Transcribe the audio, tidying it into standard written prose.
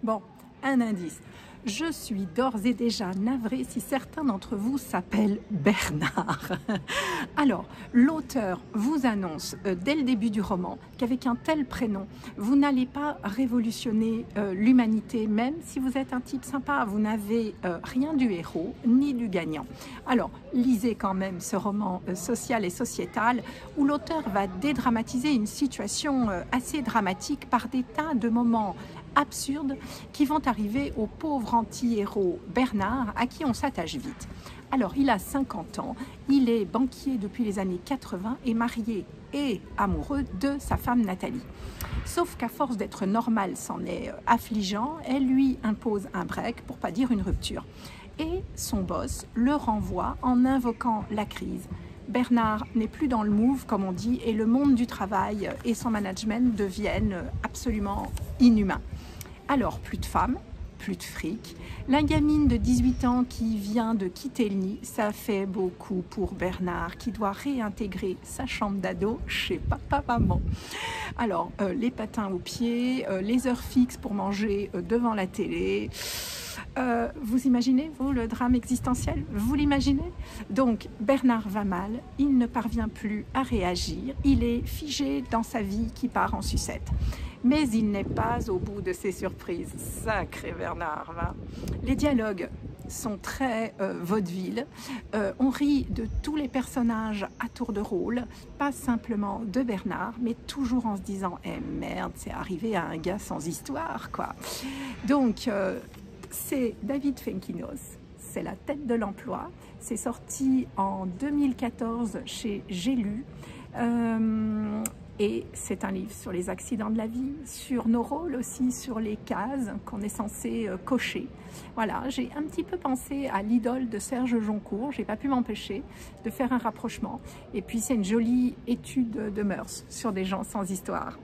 Bon, un indice. Je suis d'ores et déjà navrée si certains d'entre vous s'appellent Bernard. Alors, l'auteur vous annonce dès le début du roman qu'avec un tel prénom, vous n'allez pas révolutionner l'humanité, même si vous êtes un type sympa. Vous n'avez rien du héros ni du gagnant. Alors, lisez quand même ce roman social et sociétal où l'auteur va dédramatiser une situation assez dramatique par des tas de moments absurdes qui vont arriver au pauvre anti-héros Bernard, à qui on s'attache vite. Alors, il a 50 ans, il est banquier depuis les années 80 et marié et amoureux de sa femme Nathalie. Sauf qu'à force d'être normal, c'en est affligeant, elle lui impose un break, pour pas dire une rupture. Et son boss le renvoie en invoquant la crise. Bernard n'est plus dans le move, comme on dit, et le monde du travail et son management deviennent absolument inhumains. Alors, plus de femmes, plus de fric. La gamine de 18 ans qui vient de quitter le nid, ça fait beaucoup pour Bernard, qui doit réintégrer sa chambre d'ado chez papa-maman. Alors, les patins aux pieds, les heures fixes pour manger devant la télé. Vous imaginez, vous, le drame existentiel? Vous l'imaginez? Donc, Bernard va mal, il ne parvient plus à réagir, il est figé dans sa vie qui part en sucette. Mais il n'est pas au bout de ses surprises. Sacré Bernard, va. Les dialogues sont très vaudeville. On rit de tous les personnages à tour de rôle, pas simplement de Bernard, mais toujours en se disant « Eh merde, c'est arrivé à un gars sans histoire, quoi ». Donc, c'est David Fenkinos, c'est la tête de l'emploi. C'est sorti en 2014 chez J'ai lu. Et c'est un livre sur les accidents de la vie, sur nos rôles aussi, sur les cases qu'on est censé cocher. Voilà, j'ai un petit peu pensé à l'idole de Serge Joncourt, j'ai pas pu m'empêcher de faire un rapprochement. Et puis c'est une jolie étude de mœurs sur des gens sans histoire.